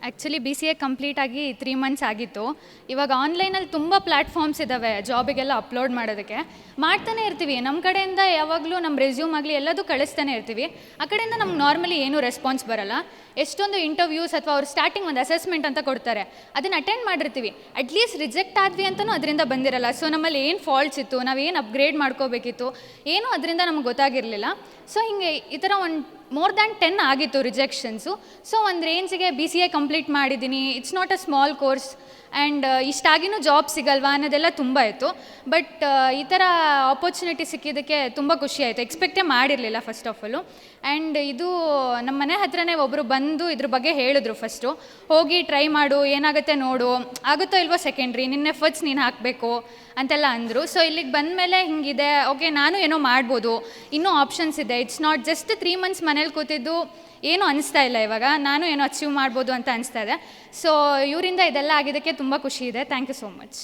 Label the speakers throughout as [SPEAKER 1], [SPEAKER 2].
[SPEAKER 1] Actually BCA complete ಆಗಿ 3 months ಆಗಿತ್ತು. ಇವಾಗ ಆನ್ಲೈನಲ್ಲಿ ತುಂಬ ಪ್ಲ್ಯಾಟ್ಫಾರ್ಮ್ಸ್ ಇದ್ದಾವೆ ಜಾಬಿಗೆಲ್ಲ ಅಪ್ಲೋಡ್ ಮಾಡೋದಕ್ಕೆ. ಮಾಡ್ತಾನೆ ಇರ್ತೀವಿ, ನಮ್ಮ ಕಡೆಯಿಂದ ಯಾವಾಗಲೂ ನಮ್ಮ ರೆಸ್ಯೂಮ್ ಆಗಲಿ ಎಲ್ಲದೂ ಕಳಿಸ್ತಾನೆ ಇರ್ತೀವಿ. ಆ ಕಡೆಯಿಂದ ನಮ್ಗೆ ನಾರ್ಮಲಿ ಏನೂ ರೆಸ್ಪಾನ್ಸ್ ಬರೋಲ್ಲ. ಎಷ್ಟೊಂದು ಇಂಟರ್ವ್ಯೂಸ್ ಅಥವಾ ಅವ್ರು ಸ್ಟಾರ್ಟಿಂಗ್ ಒಂದು ಅಸೆಸ್ಮೆಂಟ್ ಅಂತ ಕೊಡ್ತಾರೆ, ಅದನ್ನು ಅಟೆಂಡ್ ಮಾಡಿರ್ತೀವಿ. ಅಟ್ಲೀಸ್ಟ್ ರಿಜೆಕ್ಟ್ ಆದ್ವಿ ಅಂತಲೂ ಅದರಿಂದ ಬಂದಿರಲ್ಲ. ಸೊ ನಮ್ಮಲ್ಲಿ ಏನು ಫಾಲ್ಟ್ಸ್ ಇತ್ತು, ನಾವೇನು ಅಪ್ಗ್ರೇಡ್ ಮಾಡ್ಕೋಬೇಕಿತ್ತು, ಏನೂ ಅದರಿಂದ ನಮ್ಗೆ ಗೊತ್ತಾಗಿರಲಿಲ್ಲ. ಸೊ ಹಿಂಗೆ ಈ ಥರ ಒಂದು ಮೋರ್ ದ್ಯಾನ್ 10 ಆಗಿತ್ತು ರಿಜೆಕ್ಷನ್ಸು. ಸೊ ಒಂದು ರೇಂಜಿಗೆ BCA ಕಂಪ್ಲೀಟ್ ಮಾಡಿದ್ದೀನಿ. It's not a small course and ಇಷ್ಟಾಗಿನೂ ಜಾಬ್ ಸಿಗಲ್ವಾ ಅನ್ನೋದೆಲ್ಲ ತುಂಬ ಇತ್ತು. ಬಟ್ ಈ ಥರ ಆಪರ್ಚುನಿಟಿ ಸಿಕ್ಕಿದ್ದಕ್ಕೆ ತುಂಬ ಖುಷಿ ಆಯಿತು. ಎಕ್ಸ್ಪೆಕ್ಟೇ ಮಾಡಿರಲಿಲ್ಲ ಫಸ್ಟ್ ಆಫ್ ಆಲು. ಆ್ಯಂಡ್ ಇದು ನಮ್ಮ ಮನೆ ಹತ್ರನೇ ಒಬ್ಬರು ಬಂದು ಇದ್ರ ಬಗ್ಗೆ ಹೇಳಿದ್ರು. ಫಸ್ಟು ಹೋಗಿ ಟ್ರೈ ಮಾಡು, ಏನಾಗುತ್ತೆ ನೋಡು, ಆಗುತ್ತೋ ಇಲ್ವೋ ಸೆಕೆಂಡ್ರಿ, ನಿನ್ನ ಎಫರ್ಟ್ಸ್ ನೀನು ಹಾಕಬೇಕು ಅಂತೆಲ್ಲ ಅಂದರು. ಸೊ ಇಲ್ಲಿಗೆ ಬಂದಮೇಲೆ ಹಿಂಗಿದೆ, ಓಕೆ ನಾನು ಏನೋ ಮಾಡ್ಬೋದು, ಇನ್ನೂ ಆಪ್ಷನ್ಸ್ ಇದೆ. ಇಟ್ಸ್ ನಾಟ್ ಜಸ್ಟ್ 3 ಮಂತ್ಸ್ ಮನೇಲಿ ಕೂತಿದ್ದು ಏನೂ ಅನಿಸ್ತಾ ಇಲ್ಲ. ಇವಾಗ ನಾನು ಏನೋ ಅಚೀವ್ ಮಾಡ್ಬೋದು ಅಂತ ಅನಿಸ್ತಾ ಇದೆ. ಸೊ ಇವರಿಂದ ಇದೆಲ್ಲ ಆಗಿದ್ದಕ್ಕೆ ತುಂಬ ಖುಷಿ ಇದೆ. Thank you so much.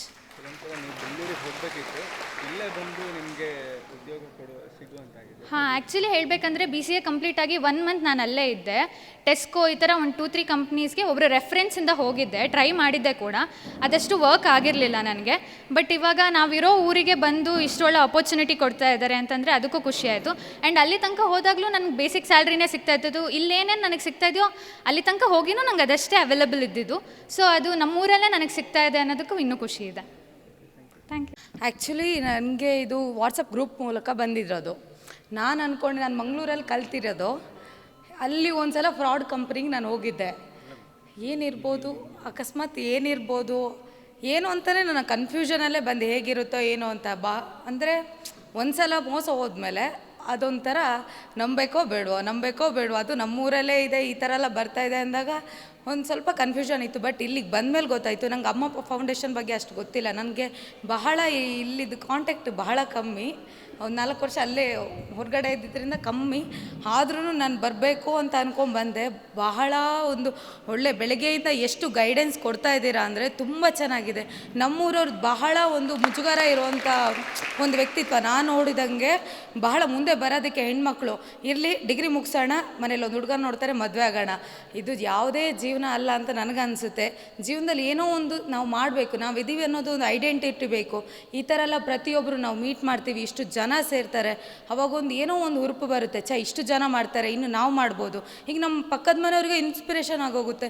[SPEAKER 1] ಹಾಂ, ಆ್ಯಕ್ಚುಲಿ ಹೇಳಬೇಕಂದ್ರೆ BCA ಕಂಪ್ಲೀಟ್ ಆಗಿ 1 ಮಂತ್ ನಾನು ಅಲ್ಲೇ ಇದ್ದೆ. ಟೆಸ್ಕೋ ಈ ಥರ ಒಂದು 2-3 ಕಂಪ್ನೀಸ್ಗೆ ಒಬ್ಬರು ರೆಫರೆನ್ಸಿಂದ ಹೋಗಿದ್ದೆ, ಟ್ರೈ ಮಾಡಿದ್ದೆ ಕೂಡ. ಅದಷ್ಟು ವರ್ಕ್ ಆಗಿರಲಿಲ್ಲ ನನಗೆ. ಬಟ್ ಇವಾಗ ನಾವಿರೋ ಊರಿಗೆ ಬಂದು ಇಷ್ಟೊಳ್ಳೆ ಅಪರ್ಚುನಿಟಿ ಕೊಡ್ತಾ ಇದ್ದಾರೆ ಅಂತಂದರೆ ಅದಕ್ಕೂ ಖುಷಿ ಆಯಿತು. ಆ್ಯಂಡ್ ಅಲ್ಲಿ ತನಕ ಹೋದಾಗಲೂ ನನಗೆ ಬೇಸಿಕ್ ಸ್ಯಾಲ್ರಿನೇ ಸಿಗ್ತಾ ಇದ್ದದ್ದು. ಇಲ್ಲೇನೇನು ನನಗೆ ಸಿಗ್ತಾ ಇದೆಯೋ ಅಲ್ಲಿ ತನಕ ಹೋಗಿನೂ ನಂಗೆ ಅದಷ್ಟೇ ಅವೈಲೇಬಲ್ ಇದ್ದಿದ್ದು. ಸೊ ಅದು ನಮ್ಮೂರಲ್ಲೇ ನನಗೆ ಸಿಗ್ತಾ ಇದೆ ಅನ್ನೋದಕ್ಕೂ ಇನ್ನೂ ಖುಷಿ ಇದೆ. Thank you.
[SPEAKER 2] ಆ್ಯಕ್ಚುಲಿ ನನಗೆ ಇದು ವಾಟ್ಸಪ್ ಗ್ರೂಪ್ ಮೂಲಕ ಬಂದಿರೋದು. ನಾನು ಅಂದ್ಕೊಂಡೆ ನಾನು ಮಂಗಳೂರಲ್ಲಿ ಕಲ್ತಿರೋದು. ಅಲ್ಲಿ ಒಂದು ಸಲ ಫ್ರಾಡ್ ಕಂಪ್ನಿಗೆ ನಾನು ಹೋಗಿದ್ದೆ. ಏನಿರ್ಬೋದು, ಅಕಸ್ಮಾತ್ ಏನಿರ್ಬೋದು ಏನು ಅಂತಲೇ ನನ್ನ ಕನ್ಫ್ಯೂಷನಲ್ಲೇ ಬಂದು ಹೇಗಿರುತ್ತೋ ಏನೋ ಅಂತ. ಅಂದರೆ ಒಂದು ಸಲ ಮೋಸ ಹೋದ್ಮೇಲೆ ಅದೊಂಥರ ನಂಬೇಕೋ ಬೇಡವೋ. ಅದು ನಮ್ಮೂರಲ್ಲೇ ಇದೆ, ಈ ಥರ ಎಲ್ಲ ಬರ್ತಾಯಿದೆ ಅಂದಾಗ ಒಂದು ಸ್ವಲ್ಪ ಕನ್ಫ್ಯೂಷನ್ ಇತ್ತು. ಬಟ್ ಇಲ್ಲಿಗೆ ಬಂದಮೇಲೆ ಗೊತ್ತಾಯಿತು. ನಂಗೆ ಅಮ್ಮ ಫೌಂಡೇಶನ್ ಬಗ್ಗೆ ಅಷ್ಟು ಗೊತ್ತಿಲ್ಲ. ನನಗೆ ಬಹಳ ಇಲ್ಲಿದ್ದು ಕಾಂಟ್ಯಾಕ್ಟ್ ಬಹಳ ಕಮ್ಮಿ. ಒಂದು 4 ವರ್ಷ ಅಲ್ಲೇ ಹೊರಗಡೆ ಇದ್ದಿದ್ದರಿಂದ ಕಮ್ಮಿ. ಆದ್ರೂ ನಾನು ಬರಬೇಕು ಅಂತ ಅಂದ್ಕೊಂಡ್ಬಂದೆ. ಬಹಳ ಒಂದು ಒಳ್ಳೆ ಬೆಳಗ್ಗೆಯಿಂದ ಎಷ್ಟು ಗೈಡೆನ್ಸ್ ಕೊಡ್ತಾ ಇದ್ದೀರಾ ಅಂದರೆ ತುಂಬ ಚೆನ್ನಾಗಿದೆ. ನಮ್ಮೂರವ್ರದ್ದು ಬಹಳ ಒಂದು ಮುಜುಗರ ಇರುವಂಥ ಒಂದು ವ್ಯಕ್ತಿತ್ವ ನಾನು ನೋಡಿದಂಗೆ. ಬಹಳ ಮುಂದೆ ಬರೋದಕ್ಕೆ ಹೆಣ್ಮಕ್ಳು ಇರಲಿ, ಡಿಗ್ರಿ ಮುಗಿಸೋಣ, ಮನೇಲಿ ಒಂದು ಹುಡುಗನ ನೋಡ್ತಾರೆ, ಮದುವೆ ಆಗೋಣ, ಇದು ಯಾವುದೇ ಜೀವನ ಅಲ್ಲ ಅಂತ ನನಗನ್ಸುತ್ತೆ. ಜೀವನದಲ್ಲಿ ಏನೋ ಒಂದು ನಾವು ಮಾಡಬೇಕು, ನಾವು ಇದ್ದೀವಿ ಅನ್ನೋದು ಒಂದು ಐಡೆಂಟಿಟಿ ಬೇಕು. ಈ ಥರ ಎಲ್ಲ ಪ್ರತಿಯೊಬ್ಬರು ನಾವು ಮೀಟ್ ಮಾಡ್ತೀವಿ, ಇಷ್ಟು ಜನ ಸೇರ್ತಾರೆ, ಅವಾಗೊಂದು ಏನೋ ಒಂದು ಹುರುಪು ಬರುತ್ತೆ. ಇಷ್ಟು ಜನ ಮಾಡ್ತಾರೆ, ಇನ್ನು ನಾವು ಮಾಡ್ಬೋದು. ಈಗ ನಮ್ಮ ಪಕ್ಕದ ಮನೆಯವ್ರಿಗೆ ಇನ್ಸ್ಪಿರೇಷನ್ ಆಗೋಗುತ್ತೆ.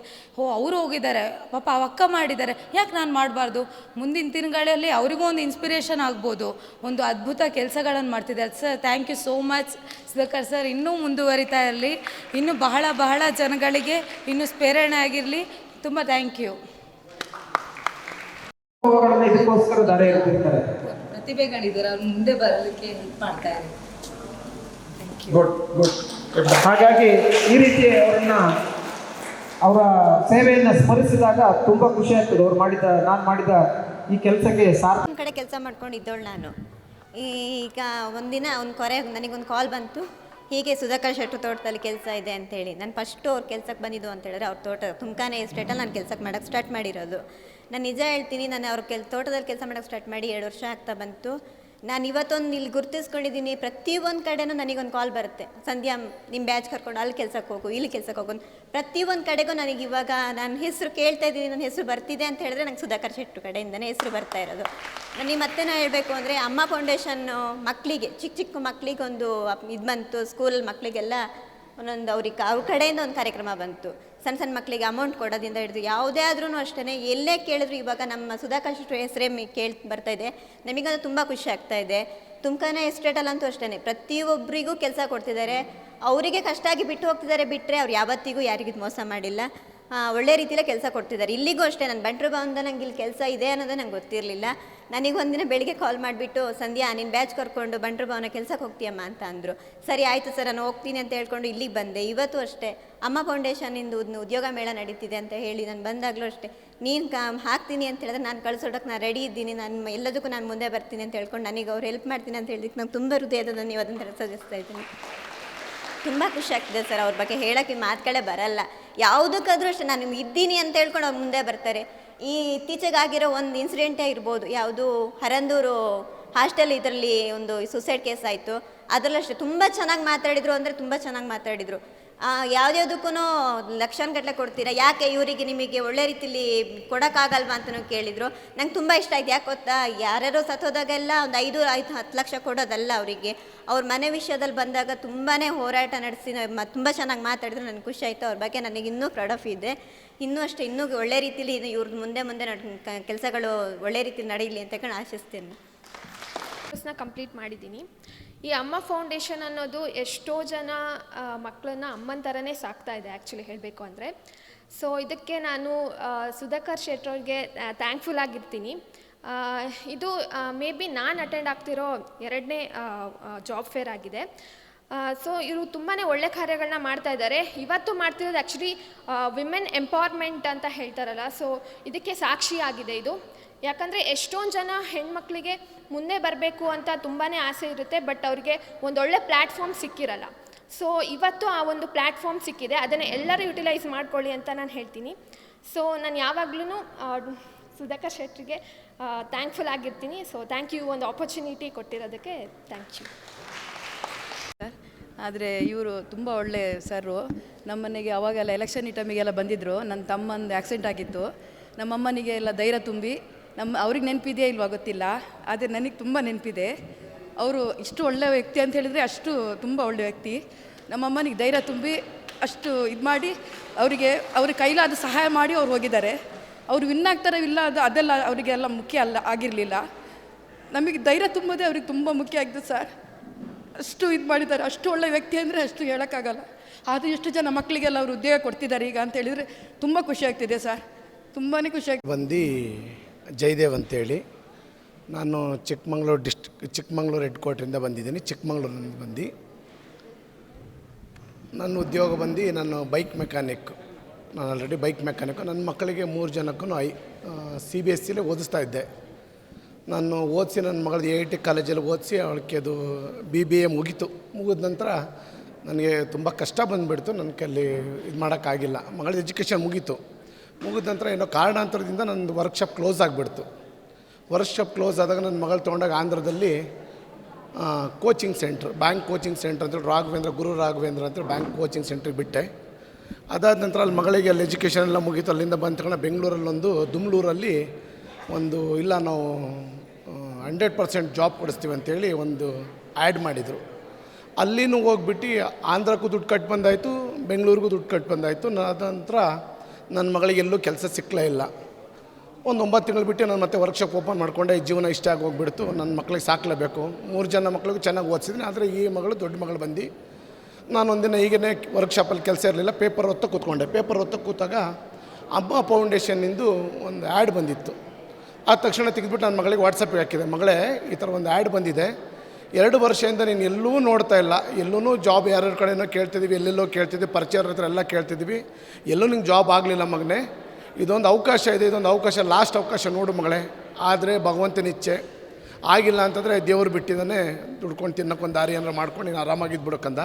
[SPEAKER 2] ಅವರು ಹೋಗಿದ್ದಾರೆ, ಪಾಪ ಅಕ್ಕ ಮಾಡಿದ್ದಾರೆ, ಯಾಕೆ ನಾನು ಮಾಡಬಾರ್ದು? ಮುಂದಿನ ದಿನಗಳಲ್ಲಿ ಅವರಿಗೂ ಒಂದು ಇನ್ಸ್ಪಿರೇಷನ್ ಆಗ್ಬೋದು. ಒಂದು ಅದ್ಭುತ ಕೆಲಸಗಳನ್ನು ಮಾಡ್ತಿದ್ದಾರೆ ಸರ್. Thank you so much Sudhakar sir. ಇನ್ನೂ ಮುಂದುವರಿತಾ ಇರಲಿ, ಇನ್ನೂ ಬಹಳ ಜನಗಳಿಗೆ ಇನ್ನೂ ಪ್ರೇರಣೆ ಆಗಿರಲಿ. ತುಂಬ ಥ್ಯಾಂಕ್ ಯು.
[SPEAKER 3] ಇದಕ್ಕೋಸ್ಕರ ದಾರಿ ಇರ್ತಿರ್ತಾರೆ,
[SPEAKER 2] ಪ್ರತಿಭೆಗಳಿದ್ದಾರೆ, ಅವ್ರು ಮುಂದೆ ಬರಲಿಕ್ಕೆ ಹೆಲ್ಪ್ ಮಾಡ್ತಾ ಇದ್ದಾರೆ.
[SPEAKER 3] ಗುಡ್. ಹಾಗಾಗಿ ಈ ರೀತಿ ಅವರ ಸೇವೆಯನ್ನು ಸ್ಮರಿಸಿದಾಗ ತುಂಬ ಖುಷಿ ಆಗ್ತದೆ. ನಾನು ಮಾಡಿದ ಈ ಕೆಲಸಕ್ಕೆ
[SPEAKER 4] ಒಂದು ಕಡೆ ಕೆಲಸ ಮಾಡ್ಕೊಂಡು ಇದ್ದೋಳು ನಾನು. ಈಗ ಒಂದಿನ ನನಗೊಂದು ಕಾಲ್ ಬಂತು, ಹೀಗೆ ಸುಧಾಕರ್ ಶೆಟ್ರು ತೋಟದಲ್ಲಿ ಕೆಲಸ ಇದೆ ಅಂತೇಳಿ. ನಾನು ಫಸ್ಟು ಅವ್ರ ಕೆಲ್ಸಕ್ಕೆ ಬಂದಿದ್ದು ಅಂತ ಹೇಳಿದ್ರೆ ಅವ್ರ ತೋಟ ತುಮಕಾನೆ ಎಸ್ಟೇಟಲ್ಲಿ ನಾನು ಕೆಲ್ಸಕ್ಕೆ ಮಾಡೋಕ್ಕೆ ಸ್ಟಾರ್ಟ್ ಮಾಡಿರೋದು. ನಾನು ನಿಜ ಹೇಳ್ತೀನಿ, ನಾನು ಅವ್ರ ತೋಟದಲ್ಲಿ ಕೆಲಸ ಮಾಡೋಕ್ಕೆ ಸ್ಟಾರ್ಟ್ ಮಾಡಿ 2 ವರ್ಷ ಆಗ್ತಾ ಬಂತು. ನಾನು ಇವತ್ತೊಂದು ಇಲ್ಲಿ ಗುರುತಿಸ್ಕೊಂಡಿದ್ದೀನಿ. ಪ್ರತಿಯೊಂದು ಕಡೆನೂ ನನಗೊಂದು ಕಾಲ್ ಬರುತ್ತೆ, ಸಂಧ್ಯಾ ನಿಮ್ಮ ಬ್ಯಾಚ್ ಕರ್ಕೊಂಡು ಅಲ್ಲಿ ಕೆಲ್ಸಕ್ಕೆ ಹೋಗು, ಇಲ್ಲಿ ಕೆಲ್ಸಕ್ಕೆ ಹೋಗು. ಪ್ರತಿಯೊಂದು ಕಡೆಗೂ ನನಗೆ ಇವಾಗ ನನ್ನ ಹೆಸರು ಕೇಳ್ತಾ ಇದ್ದೀನಿ, ನನ್ನ ಹೆಸರು ಬರ್ತಿದೆ ಅಂತ ಹೇಳಿದ್ರೆ ನಂಗೆ ಸುಧಾಕರ್ ಶೆಟ್ರು ಕಡೆಯಿಂದನೇ ಹೆಸರು ಬರ್ತಾ ಇರೋದು. ನನಗೆ ಮತ್ತೆ ನಾನು ಹೇಳಬೇಕು ಅಂದರೆ ಅಮ್ಮ ಫೌಂಡೇಶನ್ನು ಮಕ್ಕಳಿಗೆ, ಚಿಕ್ಕ ಮಕ್ಕಳಿಗೆ ಒಂದು ಇದು ಬಂತು. ಸ್ಕೂಲ್ ಮಕ್ಕಳಿಗೆಲ್ಲ ಒಂದೊಂದು ಅವ್ರ ಕಡೆಯಿಂದ ಒಂದು ಕಾರ್ಯಕ್ರಮ ಬಂತು. ಸಣ್ಣ ಮಕ್ಕಳಿಗೆ ಅಮೌಂಟ್ ಕೊಡೋದ್ರಿಂದ ಹಿಡಿದು ಯಾವುದೇ ಆದ್ರೂ ಅಷ್ಟೇ ಎಲ್ಲೇ ಕೇಳಿದ್ರು ಇವಾಗ ನಮ್ಮ ಸುಧಾಕರ್ ಶೆಟ್ರು ಹೆಸರೇ ಬರ್ತಾ ಇದೆ. ನಮಗದು ತುಂಬ ಖುಷಿ ಆಗ್ತಾ ಇದೆ. ತುಮಕಾನೆ ಎಸ್ಟೇಟಲ್ಲಂತೂ ಅಷ್ಟೇ ಪ್ರತಿಯೊಬ್ಬರಿಗೂ ಕೆಲಸ ಕೊಡ್ತಿದ್ದಾರೆ. ಅವರಿಗೆ ಕಷ್ಟ ಆಗಿ ಬಿಟ್ಟು ಹೋಗ್ತಿದ್ದಾರೆ, ಬಿಟ್ಟರೆ ಅವ್ರು ಯಾವತ್ತಿಗೂ ಯಾರಿಗೂ ಮೋಸ ಮಾಡಿಲ್ಲ. ಒಳ್ಳೆ ರೀತಿಯಲ್ಲೇ ಕೆಲಸ ಕೊಡ್ತಿದ್ದಾರೆ. ಇಲ್ಲಿಗೂ ಅಷ್ಟೇ, ನಾನು ಬಂಟ್ರು ಭವನದ ನಂಗೆ ಇಲ್ಲಿ ಕೆಲಸ ಇದೆ ಅನ್ನೋದು ನಂಗೆ ಗೊತ್ತಿರಲಿಲ್ಲ. ನನಗೊಂದಿನ ಬೆಳಿಗ್ಗೆ ಕಾಲ್ ಮಾಡಿಬಿಟ್ಟು, ಸಂಧ್ಯಾ ನಿನ್ನ ಬ್ಯಾಚ್ ಕರ್ಕೊಂಡು ಬಂಟ್ರು ಭವನ ಕೆಲ್ಸಕ್ಕೆ ಹೋಗ್ತೀಯಮ್ಮ ಅಂತ ಅಂದರು. ಸರಿ ಆಯಿತು ಸರ್, ನಾನು ಹೋಗ್ತೀನಿ ಅಂತ ಹೇಳ್ಕೊಂಡು ಇಲ್ಲಿಗೆ ಬಂದೆ. ಇವತ್ತು ಅಷ್ಟೇ ಅಮ್ಮ ಫೌಂಡೇಶನಿಂದ ಉದ್ಯೋಗ ಮೇಳ ನಡೀತಿದೆ ಅಂತ ಹೇಳಿ ನಾನು ಬಂದಾಗಲೂ ಅಷ್ಟೇ, ನೀನು ಹಾಕ್ತೀನಿ ಅಂತ ಹೇಳಿದ್ರೆ ನಾನು ಕಳಿಸೋಡಕ್ಕೆ ನಾನು ರೆಡಿ ಇದ್ದೀನಿ, ನಾನು ಎಲ್ಲದಕ್ಕೂ ನಾನು ಮುಂದೆ ಬರ್ತೀನಿ ಅಂತ ಹೇಳ್ಕೊಂಡು ನನಗೆ ಅವ್ರು ಹೆಲ್ಪ್ ಮಾಡ್ತೀನಿ ಅಂತ ಹೇಳಿದಕ್ಕೆ ನಂಗೆ ತುಂಬ ಹೃದಯದ ಧನ್ಯವಾದ ಸಲ್ಲಿಸ್ತಾ ಇದ್ದೀನಿ. ತುಂಬ ಖುಷಿ ಆಗ್ತಿದೆ ಸರ್. ಅವ್ರ ಬಗ್ಗೆ ಹೇಳೋಕ್ಕೆ ಮಾತುಗಳೇ ಬರಲ್ಲ. ಯಾವುದಕ್ಕಾದ್ರೂ ಅಷ್ಟೇ ನಾನು ಇದ್ದೀನಿ ಅಂತ ಹೇಳ್ಕೊಂಡು ಅವ್ರು ಮುಂದೆ ಬರ್ತಾರೆ. ಈ ಇತ್ತೀಚೆಗಾಗಿರೋ ಒಂದು ಇನ್ಸಿಡೆಂಟೇ ಇರ್ಬೋದು, ಯಾವುದು ಹರಂದೂರು ಹಾಸ್ಟೆಲ್ ಇದರಲ್ಲಿ ಒಂದು ಸುಸೈಡ್ ಕೇಸ್ ಆಯಿತು. ಅದರಲ್ಲಷ್ಟೇ ತುಂಬ ಚೆನ್ನಾಗಿ ಮಾತಾಡಿದರು ಅಂದರೆ ತುಂಬ ಚೆನ್ನಾಗಿ ಮಾತಾಡಿದರು. ಯಾವುದ್ಯಾವುದಕ್ಕೂ ಲಕ್ಷಾನುಗಟ್ಟಲೆ ಕೊಡ್ತೀರಾ, ಯಾಕೆ ಇವರಿಗೆ ನಿಮಗೆ ಒಳ್ಳೆ ರೀತಿಲಿ ಕೊಡೋಕ್ಕಾಗಲ್ವಾ ಅಂತಲೂ ಕೇಳಿದರು. ನಂಗೆ ತುಂಬ ಇಷ್ಟ ಆಯ್ತು. ಯಾಕೆ ಗೊತ್ತಾ, ಯಾರ್ಯಾರೋ ಸತ್ತೋದಾಗೆಲ್ಲ ಒಂದು 5-10 ಲಕ್ಷ ಕೊಡೋದಲ್ಲ ಅವರಿಗೆ. ಅವ್ರ ಮನೆ ವಿಷಯದಲ್ಲಿ ಬಂದಾಗ ತುಂಬಾ ಹೋರಾಟ ನಡೆಸಿ ತುಂಬ ಚೆನ್ನಾಗಿ ಮಾತಾಡಿದ್ರು. ನನಗೆ ಖುಷಿ ಆಯಿತು. ಅವ್ರ ಬಗ್ಗೆ ನನಗೆ ಇನ್ನೂ ಪ್ರೌಡ್ ಆಫ್ ಇದೆ. ಇನ್ನೂ ಒಳ್ಳೆ ರೀತಿಲಿ ಇವ್ರದ್ದು ಮುಂದೆ ಕೆಲಸಗಳು ಒಳ್ಳೆ ರೀತಿಲಿ ನಡೀಲಿ ಅಂತ ಆಶಿಸ್ತೇನೆ.
[SPEAKER 5] ಕೋರ್ಸ್ನ ಕಂಪ್ಲೀಟ್ ಮಾಡಿದ್ದೀನಿ. ಈ ಅಮ್ಮ ಫೌಂಡೇಶನ್ ಅನ್ನೋದು ಎಷ್ಟೋ ಜನ ಮಕ್ಕಳನ್ನ ಅಮ್ಮನ ಥರನೇ ಸಾಕ್ತಾ ಇದೆ ಆ್ಯಕ್ಚುಲಿ ಹೇಳಬೇಕು ಅಂದರೆ. ಸೊ ಇದಕ್ಕೆ ನಾನು ಸುಧಾಕರ್ ಶೆಟ್ಟರ್ಗೆ ಥ್ಯಾಂಕ್ಫುಲ್ ಆಗಿರ್ತೀನಿ. ಇದು ಮೇ ಬಿ ನಾನು ಅಟೆಂಡ್ ಆಗ್ತಿರೋ 2ನೇ ಜಾಬ್ ಫೇರ್ ಆಗಿದೆ. ಸೊ ಇವರು ತುಂಬಾ ಒಳ್ಳೆ ಕಾರ್ಯಗಳನ್ನ ಮಾಡ್ತಾ ಇದ್ದಾರೆ. ಇವತ್ತು ಮಾಡ್ತಿರೋದು ಆ್ಯಕ್ಚುಲಿ ವಿಮೆನ್ ಎಂಪವರ್ಮೆಂಟ್ ಅಂತ ಹೇಳ್ತಾರಲ್ಲ, ಸೊ ಇದಕ್ಕೆ ಸಾಕ್ಷಿಯಾಗಿದೆ ಇದು. ಯಾಕಂದರೆ ಎಷ್ಟೊಂದು ಜನ ಹೆಣ್ಮಕ್ಳಿಗೆ ಮುಂದೆ ಬರಬೇಕು ಅಂತ ತುಂಬಾ ಆಸೆ ಇರುತ್ತೆ, ಬಟ್ ಅವ್ರಿಗೆ ಒಂದೊಳ್ಳೆ ಪ್ಲ್ಯಾಟ್ಫಾರ್ಮ್ ಸಿಕ್ಕಿರಲ್ಲ. ಸೊ ಇವತ್ತು ಆ ಒಂದು ಪ್ಲ್ಯಾಟ್ಫಾರ್ಮ್ ಸಿಕ್ಕಿದೆ, ಅದನ್ನು ಎಲ್ಲರೂ ಯುಟಿಲೈಸ್ ಮಾಡ್ಕೊಳ್ಳಿ ಅಂತ ನಾನು ಹೇಳ್ತೀನಿ. ಸೊ ನಾನು ಯಾವಾಗಲೂ ಸುಧಾಕರ್ ಶೆಟ್ಟರಿಗೆ ಥ್ಯಾಂಕ್ಫುಲ್ ಆಗಿರ್ತೀನಿ. ಸೊ ಥ್ಯಾಂಕ್ ಯು, ಒಂದು ಆಪರ್ಚುನಿಟಿ ಕೊಟ್ಟಿರೋದಕ್ಕೆ ಥ್ಯಾಂಕ್ ಯು.
[SPEAKER 6] ಆದರೆ ಇವರು ತುಂಬ ಒಳ್ಳೆ ಸರು. ನಮ್ಮನೆಗೆ ಅವಾಗೆಲ್ಲ ಎಲೆಕ್ಷನ್ ಟೈಮಿಗೆಲ್ಲ ಬಂದಿದ್ದರು. ನನ್ನ ತಮ್ಮಂದು ಆಕ್ಸಿಡೆಂಟ್ ಆಗಿತ್ತು. ನಮ್ಮಮ್ಮನಿಗೆ ಎಲ್ಲ ಧೈರ್ಯ ತುಂಬಿ ಅವ್ರಿಗೆ ನೆನಪಿದೆಯೇ ಇಲ್ವಾ ಗೊತ್ತಿಲ್ಲ, ಆದರೆ ನನಗೆ ತುಂಬ ನೆನಪಿದೆ. ಅವರು ಇಷ್ಟು ಒಳ್ಳೆಯ ವ್ಯಕ್ತಿ ಅಂತ ಹೇಳಿದರೆ ಅಷ್ಟು ತುಂಬ ಒಳ್ಳೆಯ ವ್ಯಕ್ತಿ. ನಮ್ಮಮ್ಮನಿಗೆ ಧೈರ್ಯ ತುಂಬಿ ಅಷ್ಟು ಇದು ಮಾಡಿ ಅವ್ರಿಗೆ ಕೈಲಾದ ಸಹಾಯ ಮಾಡಿ ಅವ್ರು ಹೋಗಿದ್ದಾರೆ. ಅವ್ರು ವಿನ್ ಆಗ್ತಾರೆ ಇಲ್ಲ ಅದೆಲ್ಲ ಅವರಿಗೆಲ್ಲ ಮುಖ್ಯ ಆಗಿರಲಿಲ್ಲ. ನಮಗೆ ಧೈರ್ಯ ತುಂಬೋದೇ ಅವ್ರಿಗೆ ತುಂಬ ಮುಖ್ಯ ಆಗಿದೆ ಸರ್. ಅಷ್ಟು ಇದು ಮಾಡಿದ್ದಾರೆ. ಅಷ್ಟು ಒಳ್ಳೆಯ ವ್ಯಕ್ತಿ ಅಂದರೆ ಅಷ್ಟು ಹೇಳೋಕ್ಕಾಗಲ್ಲ. ಆದರೂ ಎಷ್ಟು ಜನ ಮಕ್ಕಳಿಗೆಲ್ಲ ಅವರು ಉದ್ಯೋಗ ಕೊಡ್ತಿದ್ದಾರೆ ಈಗ ಅಂತ ಹೇಳಿದರೆ ತುಂಬ ಖುಷಿ ಆಗ್ತಿದೆ ಸರ್, ತುಂಬಾ ಖುಷಿ ಆಗ್ತಿದೆ.
[SPEAKER 7] ಬಂದು ಜಯದೇವ್ ಅಂತೇಳಿ, ನಾನು ಚಿಕ್ಕಮಂಗ್ಳೂರು ಹೆಡ್ ಕ್ವಾರ್ಟ್ರಿಂದ ಬಂದಿದ್ದೀನಿ. ಚಿಕ್ಕಮಂಗ್ಳೂರಿನಿಂದ ಬಂದು ನನ್ನ ಉದ್ಯೋಗ ಬಂದು ನಾನು ಬೈಕ್ ಮೆಕ್ಯಾನಿಕ್. ನಾನು ಆಲ್ರೆಡಿ ಬೈಕ್ ಮೆಕ್ಯಾನಿಕ್ಕು. ನನ್ನ ಮಕ್ಕಳಿಗೆ 3 ಜನಕ್ಕೂ CBSE ಓದಿಸ್ತಾ ಇದ್ದೆ. ನಾನು ಓದಿಸಿ ನನ್ನ ಮಗಳದ್ದು AIT ಕಾಲೇಜಲ್ಲಿ ಓದಿಸಿ ಅವಳಿಗೆ ಅದು BBA ಮುಗಿದ ನಂತರ ನನಗೆ ತುಂಬ ಕಷ್ಟ ಬಂದುಬಿಡ್ತು. ನನಗೆ ಅಲ್ಲಿ ಇದು ಮಾಡೋಕ್ಕಾಗಿಲ್ಲ. ಮಗಳದ್ದು ಎಜುಕೇಷನ್ ಮುಗಿದ ನಂತರ ಏನೋ ಕಾರಣಾಂತರದಿಂದ ನನ್ನ ವರ್ಕ್ಶಾಪ್ ಕ್ಲೋಸ್ ಆಗಿಬಿಡ್ತು. ವರ್ಕ್ಶಾಪ್ ಕ್ಲೋಸ್ ಆದಾಗ ನನ್ನ ಮಗಳು ತೊಗೊಂಡಾಗ ಆಂಧ್ರದಲ್ಲಿ coaching centre, bank coaching centre ಅಂತೇಳಿ ಗುರು ರಾಘವೇಂದ್ರ ಅಂತೇಳಿ ಬ್ಯಾಂಕ್ ಕೋಚಿಂಗ್ ಸೆಂಟ್ರಿಗೆ ಬಿಟ್ಟೆ. ಅದಾದ ನಂತರ ಅಲ್ಲಿ ಮಗಳಿಗೆ ಅಲ್ಲಿ ಎಜುಕೇಷನ್ ಎಲ್ಲ ಮುಗೀತು. ಅಲ್ಲಿಂದ ಬಂದ ತಗೊಂಡು ಬೆಂಗಳೂರಲ್ಲೊಂದು ದುಮ್ಲೂರಲ್ಲಿ ಇಲ್ಲ ನಾವು 100% ಜಾಬ್ ಕೊಡಿಸ್ತೀವಿ ಅಂತೇಳಿ ಒಂದು ಆ್ಯಡ್ ಮಾಡಿದರು. ಅಲ್ಲಿನೂ ಹೋಗ್ಬಿಟ್ಟು ಆಂಧ್ರಕ್ಕೂ ದುಡ್ಡು ಕಟ್ಟು ಬಂದಾಯಿತು, ಬೆಂಗಳೂರಿಗೂ ದುಡ್ಡು ಕಟ್ಟು ಬಂದಾಯಿತು. ಅದ ನಂತರ ನನ್ನ ಮಗಳಿಗೆ ಎಲ್ಲೂ ಕೆಲಸ ಸಿಕ್ಕಲೇ ಇಲ್ಲ. ಒಂದು 9 ತಿಂಗಳು ಬಿಟ್ಟು ನಾನು ಮತ್ತೆ ವರ್ಕ್ಶಾಪ್ ಓಪನ್ ಮಾಡಿಕೊಂಡೆ. ಈ ಜೀವನ ಇಷ್ಟ ಆಗಿ ಹೋಗ್ಬಿಡ್ತು. ನನ್ನ ಮಕ್ಕಳಿಗೆ ಸಾಕಲೇಬೇಕು. 3 ಜನ ಮಕ್ಕಳಿಗೂ ಚೆನ್ನಾಗಿ ಓದಿಸಿದ್ದೀನಿ. ಆದರೆ ಈ ಮಗಳು ದೊಡ್ಡ ಮಗಳು ಬಂದು ನಾನು ಒಂದಿನ ಈಗೇ ವರ್ಕ್ಶಾಪಲ್ಲಿ ಕೆಲಸ ಇರಲಿಲ್ಲ, ಪೇಪರ್ ಓದ್ತಾ ಕೂತ್ಕೊಂಡೆ. ಪೇಪರ್ ಓದ್ತಾ ಕೂತಾಗ ಅಮ್ಮ ಫೌಂಡೇಶನ್ನಿಂದು ಒಂದು ಆ್ಯಡ್ ಬಂದಿತ್ತು. ಆ ತಕ್ಷಣ ತೆಗೆದುಬಿಟ್ಟು ನನ್ನ ಮಗಳಿಗೆ ವಾಟ್ಸಪ್ಪಿಗೆ ಹಾಕಿದೆ, ಮಗಳೇ ಈ ಥರ ಒಂದು ಆ್ಯಡ್ ಬಂದಿದೆ, 2 ವರ್ಷದಿಂದ ನೀನು ಎಲ್ಲೂ ನೋಡ್ತಾ ಇಲ್ಲ, ಎಲ್ಲೂ ಜಾಬ್ ಯಾರ್ಯಾರ ಕಡೆನೋ ಕೇಳ್ತಿದ್ದೀವಿ, ಎಲ್ಲೆಲ್ಲೋ ಕೇಳ್ತಿದ್ದೀವಿ, ಪರಿಚಯರ ಹತ್ರ ಎಲ್ಲ ಕೇಳ್ತಿದ್ದೀವಿ, ಎಲ್ಲೂ ನಿಂಗೆ ಜಾಬ್ ಆಗಲಿಲ್ಲ ಮಗನೇ. ಇದೊಂದು ಅವಕಾಶ ಇದೆ, ಇದೊಂದು ಅವಕಾಶ, ಲಾಸ್ಟ್ ಅವಕಾಶ ನೋಡು ಮಗಳೇ. ಆದರೆ ಭಗವಂತನ ಇಚ್ಛೆ ಆಗಿಲ್ಲ ಅಂತಂದರೆ ದೇವರು ಬಿಟ್ಟಿದ್ದಾನೆ, ದುಡ್ಕೊಂಡು ತಿನ್ನೋಕ್ಕೊಂದು ದಾರಿ ಏನಾರು ಮಾಡ್ಕೊಂಡು ನೀನು ಆರಾಮಾಗಿದ್ಬಿಡೋಕ್ಕಂದ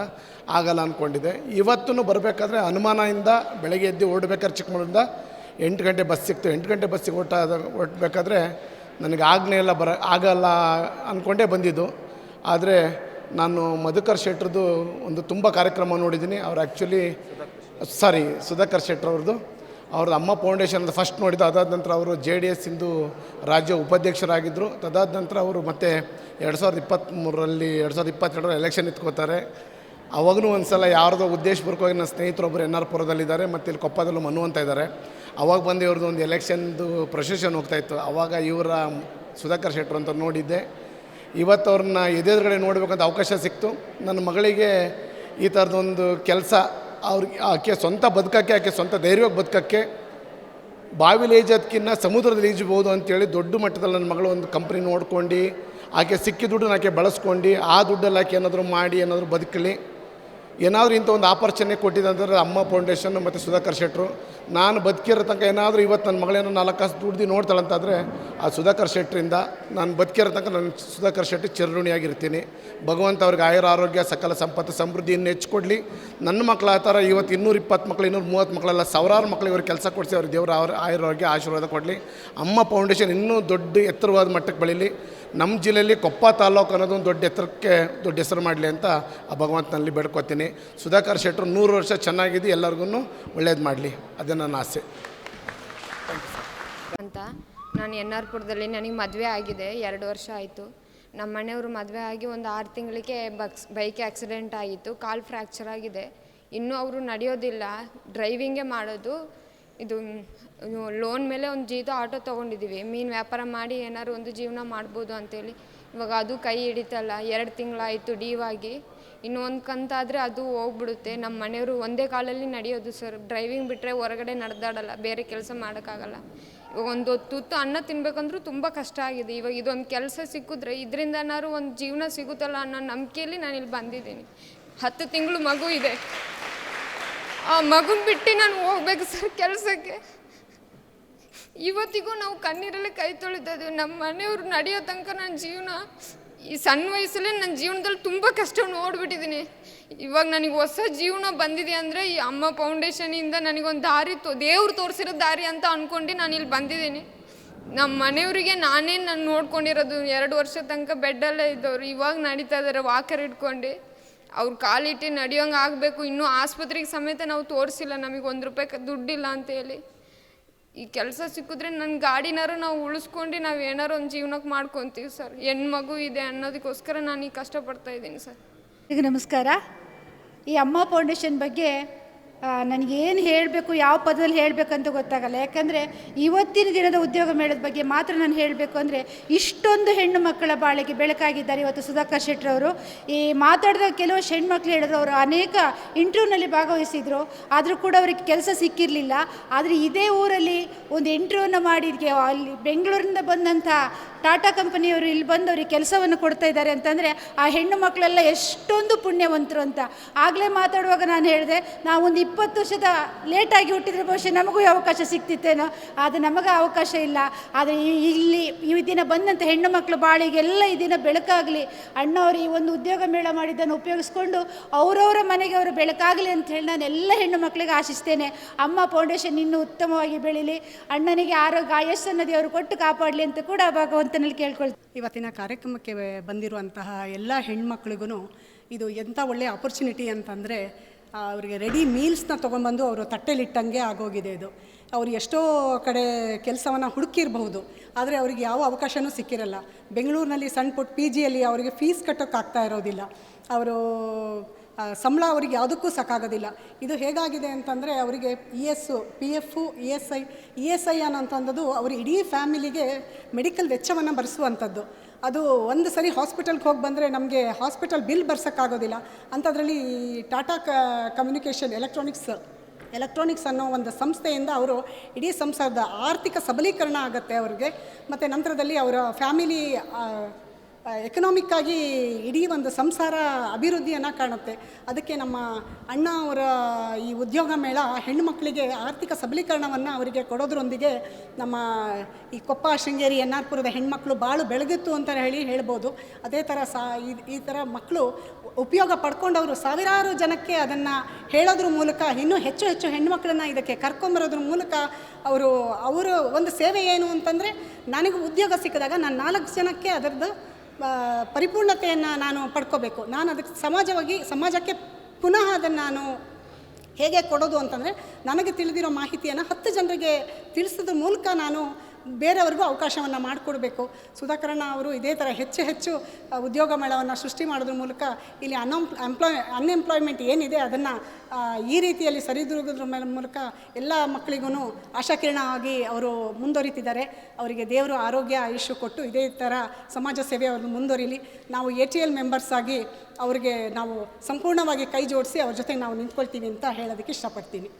[SPEAKER 7] ಆಗಲ್ಲ ಅಂದ್ಕೊಂಡಿದ್ದೆ. ಇವತ್ತೂ ಬರಬೇಕಾದ್ರೆ ಅನುಮಾನದಿಂದ ಬೆಳಗ್ಗೆ ಎದ್ದು ಓಡಬೇಕಾದ್ರೆ ಚಿಕ್ಕಮಗಳೂರಿಂದ 8 ಗಂಟೆ ಬಸ್ ಸಿಕ್ತು. 8 ಗಂಟೆ ಬಸ್ಸಿಗೆ ಹೊರಟಬೇಕಾದ್ರೆ ನನಗೆ ಆಗಲ್ಲ ಅಂದ್ಕೊಂಡೇ ಬಂದಿದ್ದು. ಆದರೆ ನಾನು ಮಧುಕರ್ ಶೆಟ್ಟರ್ದು ಒಂದು ತುಂಬ ಕಾರ್ಯಕ್ರಮ ನೋಡಿದ್ದೀನಿ. ಅವ್ರು ಆ್ಯಕ್ಚುಲಿ ಸುಧಾಕರ್ ಶೆಟ್ಟರ್ ಅವ್ರದ್ದು ಅಮ್ಮ ಫೌಂಡೇಶನ್ ಫಸ್ಟ್ ನೋಡಿದ್ದು. ಅದಾದ ನಂತರ ಅವರು JDS ಇಂದು ರಾಜ್ಯ ಉಪಾಧ್ಯಕ್ಷರಾಗಿದ್ದರು. ಅದಾದ ನಂತರ ಅವರು ಮತ್ತೆ 2022 ಎಲೆಕ್ಷನ್ ಇಟ್ಕೋತಾರೆ. ಅವಾಗೂ ಒಂದು ಸಲ ಯಾರ್ದೋ ಉದ್ದೇಶಪೂರ್ವಕವಾಗಿ ನನ್ನ ಸ್ನೇಹಿತರೊಬ್ಬರು NR ಪುರದಲ್ಲಿದ್ದಾರೆ, ಮತ್ತು ಇಲ್ಲಿ ಕೊಪ್ಪದಲ್ಲೂ ಮನು ಅಂತ ಇದ್ದಾರೆ. ಅವಾಗ ಬಂದು ಇವ್ರದ್ದು ಒಂದು ಎಲೆಕ್ಷನ್ದು ಪ್ರೊಸೆಷನ್ ಹೋಗ್ತಾಯಿತ್ತು. ಆವಾಗ ಇವರ ಸುಧಾಕರ್ ಶೆಟ್ಟರ್ ಅಂತ ನೋಡಿದ್ದೆ. ಇವತ್ತು ಅವ್ರನ್ನ ಎದುರುಗಡೆ ನೋಡಬೇಕಂತ ಅವಕಾಶ ಸಿಕ್ತು. ನನ್ನ ಮಗಳಿಗೆ ಈ ಥರದೊಂದು ಕೆಲಸ ಆಕೆ ಸ್ವಂತ ಬದುಕೋಕ್ಕೆ, ಆಕೆ ಸ್ವಂತ ಧೈರ್ಯವಾಗಿ ಬದುಕೋಕ್ಕೆ, ಬಾವಿಲಿ ಈಜೋದಕ್ಕಿಂತ ಸಮುದ್ರದಲ್ಲಿ ಈಜಬಹುದು ಅಂತೇಳಿ ದೊಡ್ಡ ಮಟ್ಟದಲ್ಲಿ ನನ್ನ ಮಗಳು ಒಂದು ಕಂಪ್ನಿ ನೋಡ್ಕೊಂಡು ಆಕೆ ಸಿಕ್ಕಿ ದುಡ್ಡನ್ನ ಆಕೆ ಬಳಸ್ಕೊಂಡು ಆ ದುಡ್ಡಲ್ಲಿ ಆಕೆ ಏನಾದರೂ ಮಾಡಿ ಏನಾದರೂ ಬದುಕಲಿ, ಏನಾದರೂ ಇಂಥ ಒಂದು ಆಪರ್ಚುನಿಟಿ ಕೊಟ್ಟಿದ್ದಂದ್ರೆ ಅಮ್ಮ ಫೌಂಡೇಶನ್ ಮತ್ತು ಸುಧಾಕರ್ ಶೆಟ್ಟರು. ನಾನು ಬದುಕಿರೋ ತನಕ ಏನಾದರೂ ಇವತ್ತು ನನ್ನ ಮಗಳೇನೋ 4 ಕಾಸು ದುಡ್ದು ನೋಡ್ತಾಳಂತಾದರೆ ಆ ಸುಧಾಕರ್ ಶೆಟ್ಟರಿಂದ ನಾನು ಬದುಕಿರೋ ತನಕ ನಾನು ಸುಧಾಕರ್ ಶೆಟ್ಟಿ ಚಿರಋಣಿಯಾಗಿರ್ತೀನಿ. ಭಗವಂತ ಅವ್ರಿಗೆ ಆರೋಗ್ಯ ಸಕಲ ಸಂಪತ್ತು ಸಮೃದ್ಧಿ ಇನ್ನೂ ಹೆಚ್ಚಿಕೊಡ್ಲಿ. ನನ್ನ ಮಕ್ಕಳು ಆ ಥರ ಇವತ್ತು 220 ಮಕ್ಕಳು 230 ಮಕ್ಕಳೆಲ್ಲ ಸಾವಿರಾರು ಮಕ್ಕಳು ಇವ್ರಿಗೆ ಕೆಲಸ ಕೊಡಿಸಿ ಅವ್ರಿಗೆ ದೇವರ ಆರೋಗ್ಯ ಆಶೀರ್ವಾದ ಕೊಡಲಿ. ಅಮ್ಮ ಫೌಂಡೇಶನ್ ಇನ್ನೂ ದೊಡ್ಡ ಎತ್ತರವಾದ ಮಟ್ಟಕ್ಕೆ ಬೆಳೀಲಿ. ನಮ್ಮ ಜಿಲ್ಲೆಯಲ್ಲಿ ಕೊಪ್ಪ ತಾಲೂಕು ಅನ್ನೋದು ಒಂದು ದೊಡ್ಡ ಹೆಸರು ಮಾಡಲಿ ಅಂತ ಆ ಭಗವಂತನಲ್ಲಿ ಬೇಡ್ಕೊತೀನಿ. ಸುಧಾಕರ್ ಶೆಟ್ಟರು 100 ವರ್ಷ ಚೆನ್ನಾಗಿದ್ದು ಎಲ್ಲರಿಗೂ ಒಳ್ಳೇದು ಮಾಡಲಿ, ಅದೇ ನನ್ನ ಆಸೆ
[SPEAKER 8] ಅಂತ. ನಾನು ಎನ್ ಆರ್ ಪುರದಲ್ಲಿ ನನಗೆ ಮದುವೆ ಆಗಿದೆ, 2 ವರ್ಷ ಆಯಿತು. ನಮ್ಮ ಮನೆಯವರು ಮದುವೆ ಆಗಿ ಒಂದು 6 ತಿಂಗಳಿಗೆ ಬೈಕ್ ಆಕ್ಸಿಡೆಂಟ್ ಆಗಿತ್ತು, ಕಾಲು ಫ್ರ್ಯಾಕ್ಚರ್ ಆಗಿದೆ. ಇನ್ನೂ ಅವರು ನಡೆಯೋದಿಲ್ಲ, ಡ್ರೈವಿಂಗೇ ಮಾಡೋದು. ಇದು ಲೋನ್ ಮೇಲೆ ಒಂದು ಜೀತ ಆಟೋ ತೊಗೊಂಡಿದ್ದೀವಿ, ಮೀನು ವ್ಯಾಪಾರ ಮಾಡಿ ಏನಾದ್ರು ಒಂದು ಜೀವನ ಮಾಡ್ಬೋದು ಅಂತೇಳಿ. ಇವಾಗ ಅದು ಕೈ ಹಿಡಿತಲ್ಲ, 2 ತಿಂಗಳಾಯಿತು ಡೀವಾಗಿ. ಇನ್ನು ಒಂದು ಕಂತಾದರೆ ಅದು ಹೋಗ್ಬಿಡುತ್ತೆ. ನಮ್ಮ ಮನೆಯವರು ಒಂದೇ ಕಾಲಲ್ಲಿ ನಡೆಯೋದು ಸರ್, ಡ್ರೈವಿಂಗ್ ಬಿಟ್ಟರೆ ಹೊರಗಡೆ ನಡೆದಾಡಲ್ಲ, ಬೇರೆ ಕೆಲಸ ಮಾಡೋಕ್ಕಾಗಲ್ಲ. ಇವಾಗ ಒಂದು ತುತ್ತು ಅನ್ನ ತಿನ್ಬೇಕಂದ್ರೂ ತುಂಬ ಕಷ್ಟ ಆಗಿದೆ. ಇವಾಗ ಇದೊಂದು ಕೆಲಸ ಸಿಕ್ಕಿದ್ರೆ ಇದರಿಂದನಾದ್ರು ಒಂದು ಜೀವನ ಸಿಗುತ್ತಲ್ಲ ಅನ್ನೋ ನಂಬಿಕೆಯಲ್ಲಿ ನಾನು ಇಲ್ಲಿ ಬಂದಿದ್ದೀನಿ. 10 ತಿಂಗಳು ಮಗು ಇದೆ, ಆ ಮಗುನ ಬಿಟ್ಟು ನಾನು ಹೋಗ್ಬೇಕು ಸರ್ ಕೆಲಸಕ್ಕೆ. ಇವತ್ತಿಗೂ ನಾವು ಕಣ್ಣೀರಲ್ಲೇ ಕೈ ತೊಳಿತಿದ್ದೀವಿ. ನಮ್ಮ ಮನೆಯವರು ನಡೆಯೋ ತನಕ ನನ್ನ ಜೀವನ ಈ ಸಣ್ಣ ವಯಸ್ಸಲ್ಲೇ ನನ್ನ ಜೀವನದಲ್ಲಿ ತುಂಬ ಕಷ್ಟ ನೋಡಿಬಿಟ್ಟಿದ್ದೀನಿ. ಇವಾಗ ನನಗೆ ಹೊಸ ಜೀವನ ಬಂದಿದೆ ಅಂದರೆ ಈ ಅಮ್ಮ ಫೌಂಡೇಶನಿಂದ ನನಗೊಂದು ದಾರಿ ದೇವ್ರು ತೋರಿಸಿರೋ ದಾರಿ ಅಂತ ಅಂದ್ಕೊಂಡು ನಾನು ಇಲ್ಲಿ ಬಂದಿದ್ದೀನಿ. ನಮ್ಮ ಮನೆಯವರಿಗೆ ನಾನು ನೋಡ್ಕೊಂಡಿರೋದು 2 ವರ್ಷ ತನಕ ಬೆಡ್ಡಲ್ಲೇ ಇದ್ದವರು, ಇವಾಗ ನಡೀತಾ ಇದ್ದಾರೆ ವಾಕರ್ ಇಟ್ಕೊಂಡು. ಅವ್ರು ಕಾಲಿಟ್ಟು ನಡೆಯೋಂಗೆ ಆಗಬೇಕು. ಇನ್ನೂ ಆಸ್ಪತ್ರೆಗೆ ಸಮೇತ ನಾವು ತೋರಿಸಿಲ್ಲ, ನಮಗೆ 1 ರೂಪಾಯಿ ದುಡ್ಡಿಲ್ಲ ಅಂತ ಹೇಳಿ. ಈ ಕೆಲಸ ಸಿಕ್ಕಿದ್ರೆ ನನ್ನ ಗಾಡಿನಾರು ನಾವು ಉಳಿಸ್ಕೊಂಡು ನಾವು ಏನಾರು ಒಂದು ಜೀವನಕ್ಕೆ ಮಾಡ್ಕೊತೀವಿ ಸರ್. ಹೆಣ್ಮಗು ಇದೆ ಅನ್ನೋದಕ್ಕೋಸ್ಕರ ನಾನು ಈಗ ಕಷ್ಟಪಡ್ತಾ ಇದ್ದೀನಿ ಸರ್.
[SPEAKER 9] ಈಗ ನಮಸ್ಕಾರ. ಈ ಅಮ್ಮ ಫೌಂಡೇಶನ್ ಬಗ್ಗೆ ನನಗೇನು ಹೇಳಬೇಕು, ಯಾವ ಪದದಲ್ಲಿ ಹೇಳಬೇಕಂತ ಗೊತ್ತಾಗಲ್ಲ. ಯಾಕಂದರೆ ಇವತ್ತಿನ ದಿನದ ಉದ್ಯೋಗ ಮೇಳದ ಬಗ್ಗೆ ಮಾತ್ರ ನಾನು ಹೇಳಬೇಕು ಅಂದರೆ, ಇಷ್ಟೊಂದು ಹೆಣ್ಣು ಮಕ್ಕಳ ಬಾಳಿಗೆ ಬೆಳಕಾಗಿದ್ದಾರೆ ಇವತ್ತು ಸುಧಾಕರ್ ಶೆಟ್ಟರವರು. ಈ ಮಾತಾಡಿದ ಕೆಲವು ಹೆಣ್ಮಕ್ಳು ಹೇಳಿದ್ರು, ಅವರು ಅನೇಕ ಇಂಟರ್ವ್ಯೂನಲ್ಲಿ ಭಾಗವಹಿಸಿದರು, ಆದರೂ ಕೂಡ ಅವ್ರಿಗೆ ಕೆಲಸ ಸಿಕ್ಕಿರಲಿಲ್ಲ. ಆದರೆ ಇದೇ ಊರಲ್ಲಿ ಒಂದು ಇಂಟರ್ವ್ಯೂನ ಮಾಡಿದ್ಕೆ ಅಲ್ಲಿ ಬೆಂಗಳೂರಿಂದ ಬಂದಂಥ ಟಾಟಾ ಕಂಪನಿಯವರು ಇಲ್ಲಿ ಬಂದು ಅವ್ರಿಗೆ ಕೆಲಸವನ್ನು ಕೊಡ್ತಾ ಇದ್ದಾರೆ ಅಂತಂದರೆ ಆ ಹೆಣ್ಣು ಮಕ್ಕಳೆಲ್ಲ ಎಷ್ಟೊಂದು ಪುಣ್ಯವಂತರು ಅಂತ. ಆಗಲೇ ಮಾತಾಡುವಾಗ ನಾನು ಹೇಳಿದೆ, ನಾವೊಂದು 20 ವರ್ಷದ ಲೇಟಾಗಿ ಹುಟ್ಟಿದ್ರೆ ಬಹುಶಃ ನಮಗೂ ಅವಕಾಶ ಸಿಗ್ತಿತ್ತೇನೋ, ಆದರೆ ನಮಗೆ ಅವಕಾಶ ಇಲ್ಲ. ಆದರೆ ಇಲ್ಲಿ ಈ ದಿನ ಬಂದಂಥ ಹೆಣ್ಣು ಮಕ್ಕಳು ಬಾಳಿಗೆಲ್ಲ ಈ ದಿನ ಬೆಳಕಾಗಲಿ. ಅಣ್ಣವರು ಈ ಒಂದು ಉದ್ಯೋಗ ಮೇಳ ಮಾಡಿದ್ದನ್ನು ಉಪಯೋಗಿಸ್ಕೊಂಡು ಅವರವರ ಮನೆಗೆ ಅವರು ಬೆಳಕಾಗಲಿ ಅಂತ ಹೇಳಿ ನಾನು ಎಲ್ಲ ಹೆಣ್ಣು ಮಕ್ಕಳಿಗೆ ಆಶಿಸ್ತೇನೆ. ಅಮ್ಮ ಫೌಂಡೇಶನ್ ಇನ್ನೂ ಉತ್ತಮವಾಗಿ ಬೆಳೀಲಿ, ಅಣ್ಣನಿಗೆ ಆರೋಗ್ಯ ಆಯಸ್ಸನ್ನು ದೇವರು ಕೊಟ್ಟು ಕಾಪಾಡಲಿ ಅಂತ ಕೂಡ ಭಗವಂತನಲ್ಲಿ ಕೇಳ್ಕೊಳ್ತೀನಿ.
[SPEAKER 10] ಇವತ್ತಿನ ಕಾರ್ಯಕ್ರಮಕ್ಕೆ ಬಂದಿರುವಂತಹ ಎಲ್ಲ ಹೆಣ್ಮಕ್ಳಿಗೂ ಇದು ಎಂಥ ಒಳ್ಳೆಯ ಆಪರ್ಚುನಿಟಿ ಅಂತಂದರೆ, ಅವರಿಗೆ ರೆಡಿ ಮೀಲ್ಸ್ನ ತೊಗೊಂಡ್ಬಂದು ಅವರು ತಟ್ಟೆಲಿಟ್ಟಂಗೆ ಆಗೋಗಿದೆ. ಇದು ಅವರು ಎಷ್ಟೋ ಕಡೆ ಕೆಲಸವನ್ನು ಹುಡುಕಿರಬಹುದು, ಆದರೆ ಅವರಿಗೆ ಯಾವ ಅವಕಾಶವೂ ಸಿಕ್ಕಿರಲ್ಲ. ಬೆಂಗಳೂರಿನಲ್ಲಿ ಸಣ್ಣ ಪುಟ್ಟ PGಯಲ್ಲಿ ಅವರಿಗೆ ಫೀಸ್ ಕಟ್ಟೋಕ್ಕಾಗ್ತಾ ಇರೋದಿಲ್ಲ, ಅವರು ಸಂಬಳ ಅವ್ರಿಗೆ ಯಾವುದಕ್ಕೂ ಸಾಕಾಗೋದಿಲ್ಲ. ಇದು ಹೇಗಾಗಿದೆ ಅಂತಂದರೆ, ಅವರಿಗೆ ES, PF, ESI ಅನ್ನೋಂಥದ್ದು ಅವರು ಇಡೀ ಫ್ಯಾಮಿಲಿಗೆ ಮೆಡಿಕಲ್ ವೆಚ್ಚವನ್ನು ಭರಿಸುವಂಥದ್ದು. ಅದು ಒಂದು ಸರಿ ಹಾಸ್ಪಿಟಲ್ಗೆ ಹೋಗಿ ಬಂದರೆ ನಮಗೆ ಹಾಸ್ಪಿಟಲ್ ಬಿಲ್ ಬರ್ಸೋಕ್ಕಾಗೋದಿಲ್ಲ. ಅಂಥದ್ರಲ್ಲಿ ಟಾಟಾ ಕಮ್ಯುನಿಕೇಷನ್ ಎಲೆಕ್ಟ್ರಾನಿಕ್ಸ್ ಅನ್ನೋ ಒಂದು ಸಂಸ್ಥೆಯಿಂದ ಅವರು ಇಡೀ ಸಂಸಾರದ ಆರ್ಥಿಕ ಸಬಲೀಕರಣ ಆಗುತ್ತೆ ಅವ್ರಿಗೆ. ಮತ್ತು ನಂತರದಲ್ಲಿ ಅವರ ಫ್ಯಾಮಿಲಿ ಎಕನಾಮಿಕ್ಕಾಗಿ ಇಡೀ ಒಂದು ಸಂಸಾರ ಅಭಿವೃದ್ಧಿಯನ್ನು ಕಾಣುತ್ತೆ. ಅದಕ್ಕೆ ನಮ್ಮ ಅಣ್ಣ ಅವರ ಈ ಉದ್ಯೋಗ ಮೇಳ ಹೆಣ್ಣು ಮಕ್ಕಳಿಗೆ ಆರ್ಥಿಕ ಸಬಲೀಕರಣವನ್ನು ಅವರಿಗೆ ಕೊಡೋದ್ರೊಂದಿಗೆ ನಮ್ಮ ಈ ಕೊಪ್ಪ, ಶೃಂಗೇರಿ, ಎನ್ ಆರ್ ಪುರದ ಹೆಣ್ಮಕ್ಳು ಬಾಳು ಬೆಳಗಿತ್ತು ಅಂತ ಹೇಳ್ಬೋದು. ಅದೇ ಥರ ಈ ಥರ ಮಕ್ಕಳು ಉಪಯೋಗ ಪಡ್ಕೊಂಡವರು ಸಾವಿರಾರು ಜನಕ್ಕೆ ಅದನ್ನು ಹೇಳೋದ್ರ ಮೂಲಕ ಇನ್ನೂ ಹೆಚ್ಚು ಹೆಚ್ಚು ಹೆಣ್ಮಕ್ಳನ್ನ ಇದಕ್ಕೆ ಕರ್ಕೊಂಬರೋದ್ರ ಮೂಲಕ ಅವರು ಒಂದು ಸೇವೆ ಏನು ಅಂತಂದರೆ, ನನಗೆ ಉದ್ಯೋಗ ಸಿಕ್ಕಿದಾಗ ನಾನು 4 ಜನಕ್ಕೆ ಅದರದ್ದು ಪರಿಪೂರ್ಣತೆಯನ್ನು ನಾನು ಪಡ್ಕೋಬೇಕು. ನಾನು ಅದಕ್ಕೆ ಸಮಾಜಕ್ಕೆ ಪುನಃ ಅದನ್ನು ನಾನು ಹೇಗೆ ಕೊಡೋದು ಅಂತಂದರೆ, ನನಗೆ ತಿಳಿದಿರೋ ಮಾಹಿತಿಯನ್ನು 10 ಜನರಿಗೆ ತಿಳಿಸೋದ್ರ ಮೂಲಕ ನಾನು ಬೇರೆಯವ್ರಿಗೂ ಅವಕಾಶವನ್ನು ಮಾಡಿಕೊಡ್ಬೇಕು. ಸುಧಾಕರಣ್ಣ ಅವರು ಇದೇ ಥರ ಹೆಚ್ಚು ಉದ್ಯೋಗ ಮೇಳವನ್ನು ಸೃಷ್ಟಿ ಮಾಡೋದ್ರ ಮೂಲಕ ಇಲ್ಲಿ ಅನ್ಎಂಪ್ಲಾಯ್ಮೆಂಟ್ ಏನಿದೆ ಅದನ್ನು ಈ ರೀತಿಯಲ್ಲಿ ಸರಿದೂಗೋದ್ರ ಮೂಲಕ ಎಲ್ಲ ಮಕ್ಕಳಿಗೂ ಆಶಾಕಿರಣವಾಗಿ ಅವರು ಮುಂದುವರಿತಿದ್ದಾರೆ. ಅವರಿಗೆ ದೇವರು ಆರೋಗ್ಯ ಆಯುಷ್ಯ ಕೊಟ್ಟು ಇದೇ ಥರ ಸಮಾಜ ಸೇವೆ ಅವ್ರನ್ನ ಮುಂದುವರಿಲಿ. ನಾವು ATL ಮೆಂಬರ್ಸ್ ಆಗಿ ಅವರಿಗೆ ನಾವು ಸಂಪೂರ್ಣವಾಗಿ ಕೈ ಜೋಡಿಸಿ ಅವ್ರ ಜೊತೆಗೆ ನಾವು ನಿಂತ್ಕೊಳ್ತೀವಿ ಅಂತ ಹೇಳೋದಕ್ಕೆ ಇಷ್ಟಪಡ್ತೀನಿ.